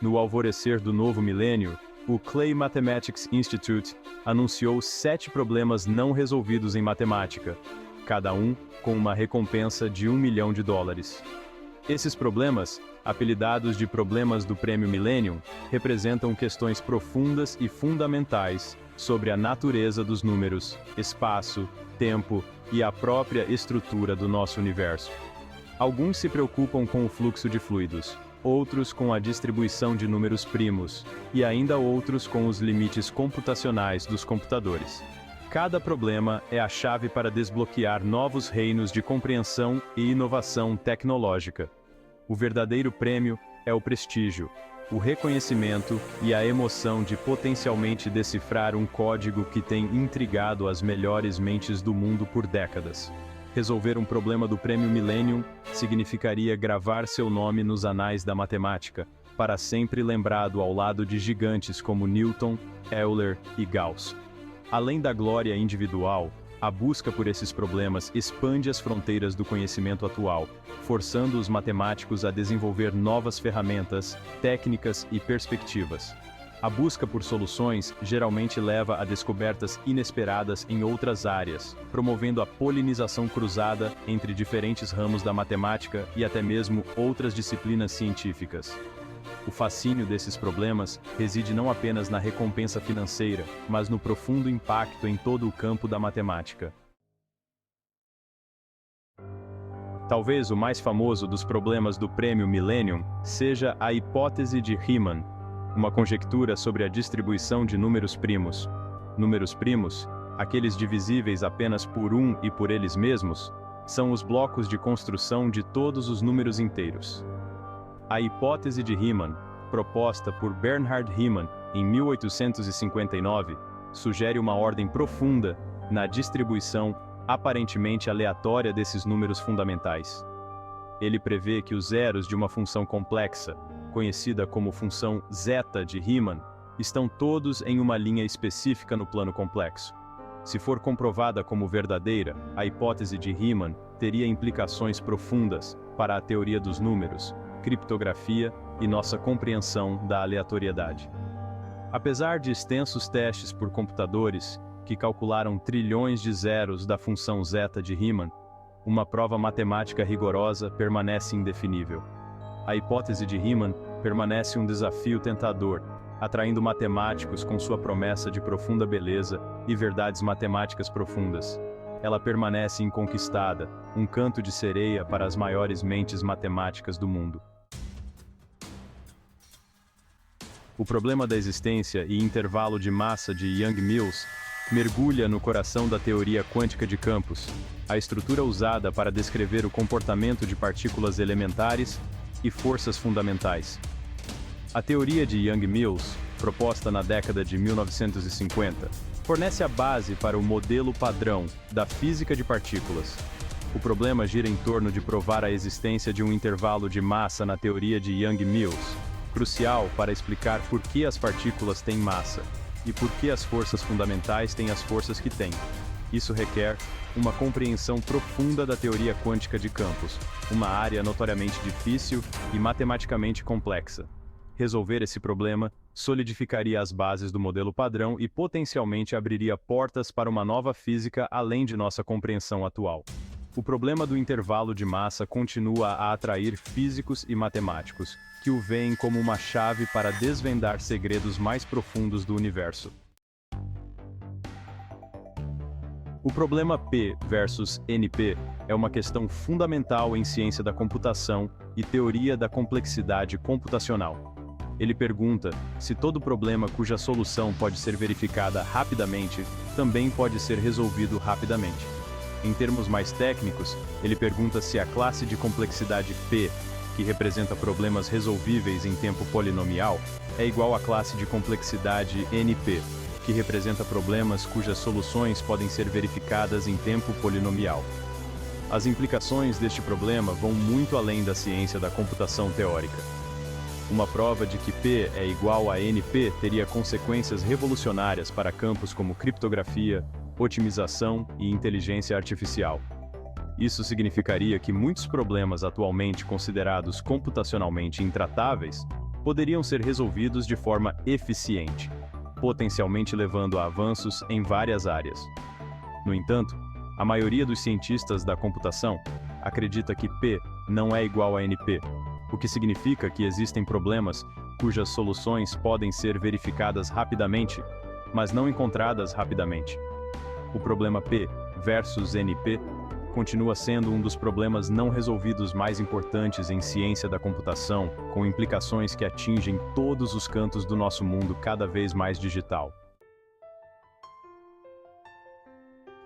No alvorecer do novo milênio, o Clay Mathematics Institute anunciou 7 problemas não resolvidos em matemática, cada um com uma recompensa de $1 milhão. Esses problemas, apelidados de problemas do Prêmio Millennium, representam questões profundas e fundamentais sobre a natureza dos números, espaço, tempo e a própria estrutura do nosso universo. Alguns se preocupam com o fluxo de fluidos, outros com a distribuição de números primos, e ainda outros com os limites computacionais dos computadores. Cada problema é a chave para desbloquear novos reinos de compreensão e inovação tecnológica. O verdadeiro prêmio é o prestígio, o reconhecimento e a emoção de potencialmente decifrar um código que tem intrigado as melhores mentes do mundo por décadas. Resolver um problema do Prêmio Millennium significaria gravar seu nome nos anais da matemática, para sempre lembrado ao lado de gigantes como Newton, Euler e Gauss. Além da glória individual, a busca por esses problemas expande as fronteiras do conhecimento atual, forçando os matemáticos a desenvolver novas ferramentas, técnicas e perspectivas. A busca por soluções geralmente leva a descobertas inesperadas em outras áreas, promovendo a polinização cruzada entre diferentes ramos da matemática e até mesmo outras disciplinas científicas. O fascínio desses problemas reside não apenas na recompensa financeira, mas no profundo impacto em todo o campo da matemática. Talvez o mais famoso dos problemas do Prêmio Millennium seja a hipótese de Riemann, uma conjectura sobre a distribuição de números primos. Números primos, aqueles divisíveis apenas por 1 e por eles mesmos, são os blocos de construção de todos os números inteiros. A hipótese de Riemann, proposta por Bernhard Riemann em 1859, sugere uma ordem profunda na distribuição aparentemente aleatória desses números fundamentais. Ele prevê que os zeros de uma função complexa, conhecida como função zeta de Riemann, estão todos em uma linha específica no plano complexo. Se for comprovada como verdadeira, a hipótese de Riemann teria implicações profundas para a teoria dos números, criptografia e nossa compreensão da aleatoriedade. Apesar de extensos testes por computadores que calcularam trilhões de zeros da função zeta de Riemann, uma prova matemática rigorosa permanece indefinível. A hipótese de Riemann permanece um desafio tentador, atraindo matemáticos com sua promessa de profunda beleza e verdades matemáticas profundas. Ela permanece inconquistada, um canto de sereia para as maiores mentes matemáticas do mundo. O problema da existência e intervalo de massa de Young-Mills mergulha no coração da teoria quântica de campos, a estrutura usada para descrever o comportamento de partículas elementares e forças fundamentais. A teoria de Young-Mills, proposta na década de 1950, fornece a base para o modelo padrão da física de partículas. O problema gira em torno de provar a existência de um intervalo de massa na teoria de Young-Mills, crucial para explicar por que as partículas têm massa e por que as forças fundamentais têm as forças que têm. Isso requer uma compreensão profunda da teoria quântica de campos, uma área notoriamente difícil e matematicamente complexa. Resolver esse problema solidificaria as bases do modelo padrão e potencialmente abriria portas para uma nova física além de nossa compreensão atual. O problema do intervalo de massa continua a atrair físicos e matemáticos, que o veem como uma chave para desvendar segredos mais profundos do universo. O problema P versus NP é uma questão fundamental em ciência da computação e teoria da complexidade computacional. Ele pergunta se todo problema cuja solução pode ser verificada rapidamente também pode ser resolvido rapidamente. Em termos mais técnicos, ele pergunta se a classe de complexidade P, que representa problemas resolvíveis em tempo polinomial, é igual à classe de complexidade NP, que representa problemas cujas soluções podem ser verificadas em tempo polinomial. As implicações deste problema vão muito além da ciência da computação teórica. Uma prova de que P é igual a NP teria consequências revolucionárias para campos como criptografia, otimização e inteligência artificial. Isso significaria que muitos problemas atualmente considerados computacionalmente intratáveis poderiam ser resolvidos de forma eficiente, potencialmente levando a avanços em várias áreas. No entanto, a maioria dos cientistas da computação acredita que P não é igual a NP, o que significa que existem problemas cujas soluções podem ser verificadas rapidamente, mas não encontradas rapidamente. O problema P versus NP continua sendo um dos problemas não resolvidos mais importantes em ciência da computação, com implicações que atingem todos os cantos do nosso mundo cada vez mais digital.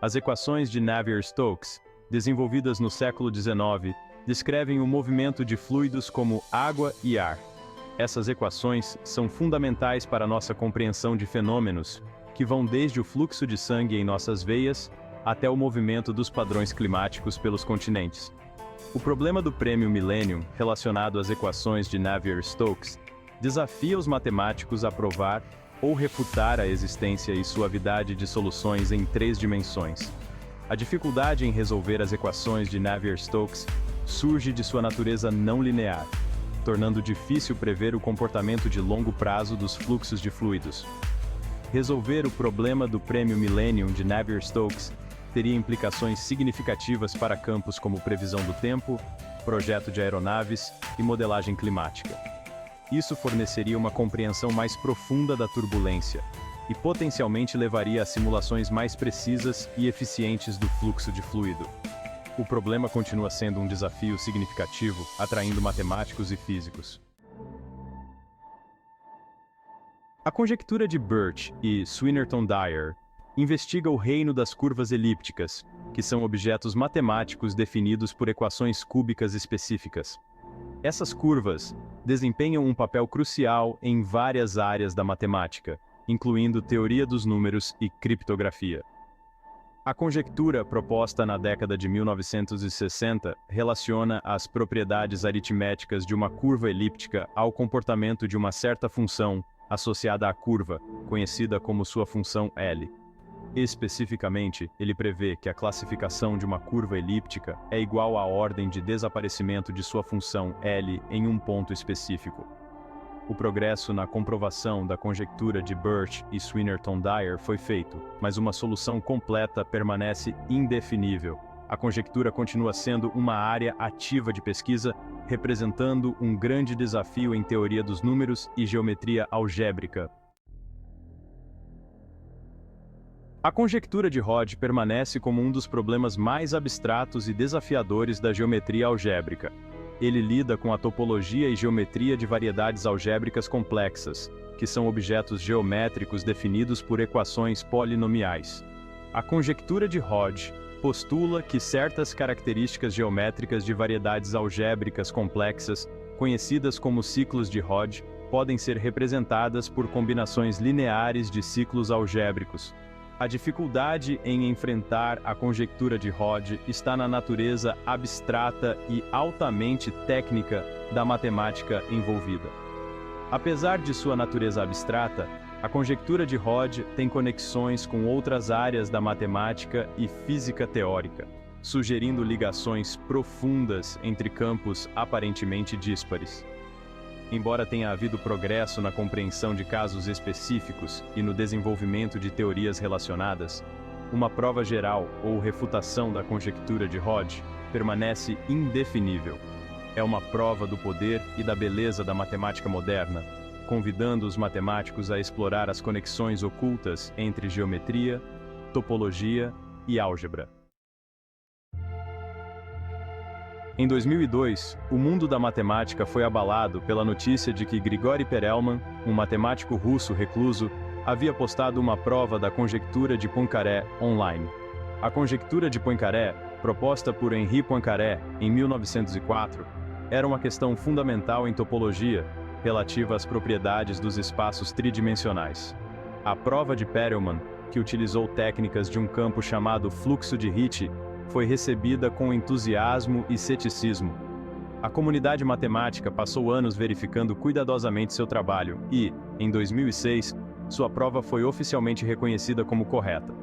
As equações de Navier-Stokes, desenvolvidas no século XIX, descrevem o movimento de fluidos como água e ar. Essas equações são fundamentais para nossa compreensão de fenômenos, que vão desde o fluxo de sangue em nossas veias até o movimento dos padrões climáticos pelos continentes. O problema do Prêmio Millennium, relacionado às equações de Navier-Stokes, desafia os matemáticos a provar ou refutar a existência e suavidade de soluções em 3 dimensões. A dificuldade em resolver as equações de Navier-Stokes surge de sua natureza não linear, tornando difícil prever o comportamento de longo prazo dos fluxos de fluidos. Resolver o problema do Prêmio Millennium de Navier-Stokes teria implicações significativas para campos como previsão do tempo, projeto de aeronaves e modelagem climática. Isso forneceria uma compreensão mais profunda da turbulência e potencialmente levaria a simulações mais precisas e eficientes do fluxo de fluido. O problema continua sendo um desafio significativo, atraindo matemáticos e físicos. A conjectura de Birch e Swinnerton-Dyer investiga o reino das curvas elípticas, que são objetos matemáticos definidos por equações cúbicas específicas. Essas curvas desempenham um papel crucial em várias áreas da matemática, incluindo teoria dos números e criptografia. A conjectura proposta na década de 1960 relaciona as propriedades aritméticas de uma curva elíptica ao comportamento de uma certa função associada à curva, conhecida como sua função L. Especificamente, ele prevê que a classificação de uma curva elíptica é igual à ordem de desaparecimento de sua função L em um ponto específico. O progresso na comprovação da conjectura de Birch e Swinnerton-Dyer foi feito, mas uma solução completa permanece indefinível. A conjectura continua sendo uma área ativa de pesquisa, representando um grande desafio em teoria dos números e geometria algébrica. A conjectura de Hodge permanece como um dos problemas mais abstratos e desafiadores da geometria algébrica. Ele lida com a topologia e geometria de variedades algébricas complexas, que são objetos geométricos definidos por equações polinomiais. A conjectura de Hodge postula que certas características geométricas de variedades algébricas complexas, conhecidas como ciclos de Hodge, podem ser representadas por combinações lineares de ciclos algébricos. A dificuldade em enfrentar a conjectura de Hodge está na natureza abstrata e altamente técnica da matemática envolvida. Apesar de sua natureza abstrata, a conjectura de Hodge tem conexões com outras áreas da matemática e física teórica, sugerindo ligações profundas entre campos aparentemente díspares. Embora tenha havido progresso na compreensão de casos específicos e no desenvolvimento de teorias relacionadas, uma prova geral ou refutação da conjectura de Hodge permanece indefinível. É uma prova do poder e da beleza da matemática moderna, convidando os matemáticos a explorar as conexões ocultas entre geometria, topologia e álgebra. Em 2002, o mundo da matemática foi abalado pela notícia de que Grigori Perelman, um matemático russo recluso, havia postado uma prova da conjectura de Poincaré online. A conjectura de Poincaré, proposta por Henri Poincaré em 1904, era uma questão fundamental em topologia, relativa às propriedades dos espaços tridimensionais. A prova de Perelman, que utilizou técnicas de um campo chamado fluxo de Ricci, foi recebida com entusiasmo e ceticismo. A comunidade matemática passou anos verificando cuidadosamente seu trabalho e, em 2006, sua prova foi oficialmente reconhecida como correta.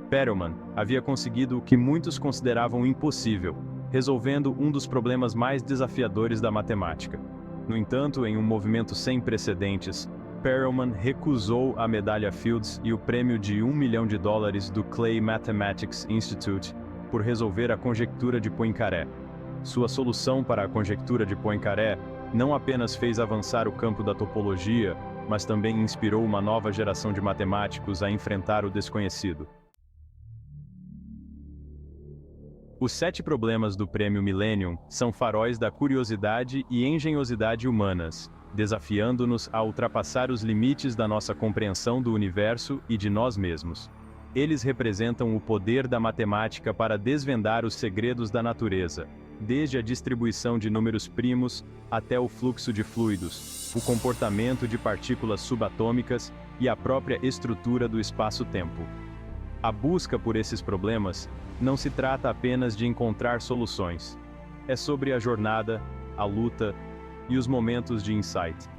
Perelman havia conseguido o que muitos consideravam impossível, resolvendo um dos problemas mais desafiadores da matemática. No entanto, em um movimento sem precedentes, Perelman recusou a medalha Fields e o prêmio de $1 milhão do Clay Mathematics Institute por resolver a conjectura de Poincaré. Sua solução para a conjectura de Poincaré não apenas fez avançar o campo da topologia, mas também inspirou uma nova geração de matemáticos a enfrentar o desconhecido. Os 7 problemas do Prêmio Millennium são faróis da curiosidade e engenhosidade humanas, desafiando-nos a ultrapassar os limites da nossa compreensão do universo e de nós mesmos. Eles representam o poder da matemática para desvendar os segredos da natureza, desde a distribuição de números primos até o fluxo de fluidos, o comportamento de partículas subatômicas e a própria estrutura do espaço-tempo. A busca por esses problemas não se trata apenas de encontrar soluções. É sobre a jornada, a luta e os momentos de insight.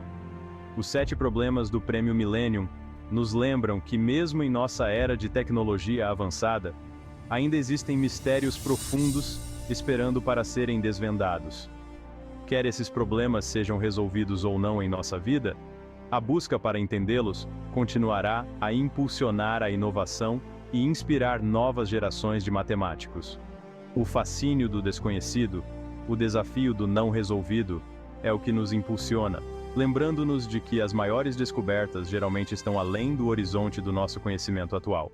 Os 7 problemas do Prêmio Millennium nos lembram que mesmo em nossa era de tecnologia avançada, ainda existem mistérios profundos esperando para serem desvendados. Quer esses problemas sejam resolvidos ou não em nossa vida, a busca para entendê-los continuará a impulsionar a inovação e inspirar novas gerações de matemáticos. O fascínio do desconhecido, o desafio do não resolvido, é o que nos impulsiona, lembrando-nos de que as maiores descobertas geralmente estão além do horizonte do nosso conhecimento atual.